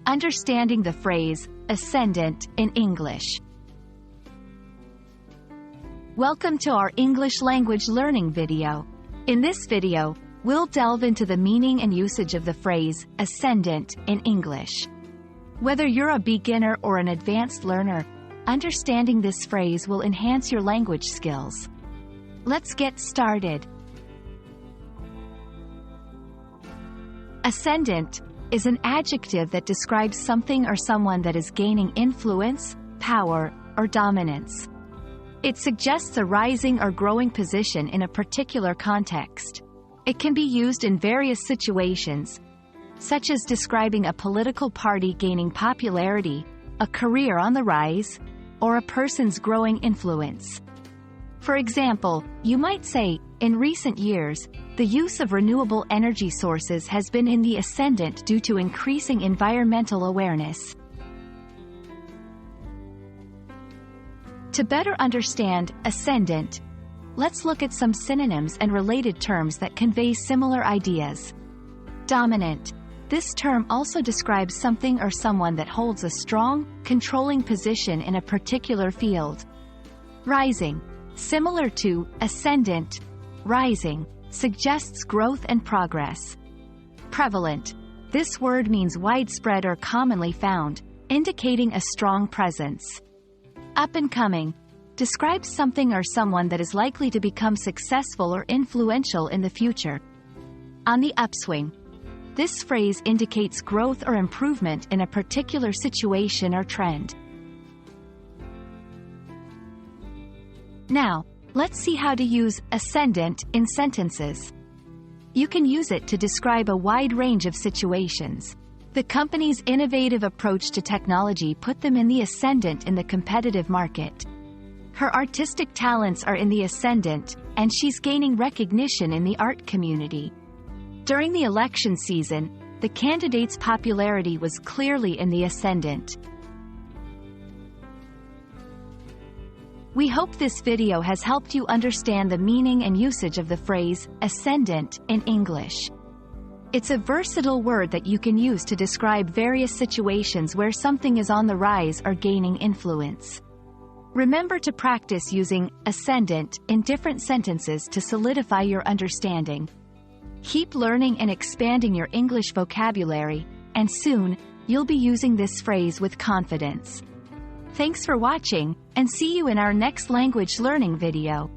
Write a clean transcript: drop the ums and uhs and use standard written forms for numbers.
Understanding the phrase, ascendant, in English. Welcome to our English language learning video. In this video, we'll delve into the meaning and usage of the phrase, ascendant, in English. Whether you're a beginner or an advanced learner, understanding this phrase will enhance your language skills. Let's get started. Ascendant is an adjective that describes something or someone that is gaining influence, power, or dominance. It suggests a rising or growing position in a particular context. It can be used in various situations, such as describing a political party gaining popularity, a career on the rise, or a person's growing influence. For example, you might say, in recent years, the use of renewable energy sources has been in the ascendant due to increasing environmental awareness. To better understand ascendant, let's look at some synonyms and related terms that convey similar ideas. Dominant. This term also describes something or someone that holds a strong, controlling position in a particular field. Rising. Similar to ascendant, rising suggests growth and progress. Prevalent. This word means widespread or commonly found, indicating a strong presence. Up and coming describes something or someone that is likely to become successful or influential in the future. On the upswing. This phrase indicates growth or improvement in a particular situation or trend. Now, let's see how to use ascendant in sentences. You can use it to describe a wide range of situations. The company's innovative approach to technology put them in the ascendant in the competitive market. Her artistic talents are in the ascendant, and she's gaining recognition in the art community. During the election season, the candidate's popularity was clearly in the ascendant. We hope this video has helped you understand the meaning and usage of the phrase, ascendant, in English. It's a versatile word that you can use to describe various situations where something is on the rise or gaining influence. Remember to practice using ascendant in different sentences to solidify your understanding. Keep learning and expanding your English vocabulary, and soon, you'll be using this phrase with confidence. Thanks for watching, and see you in our next language learning video.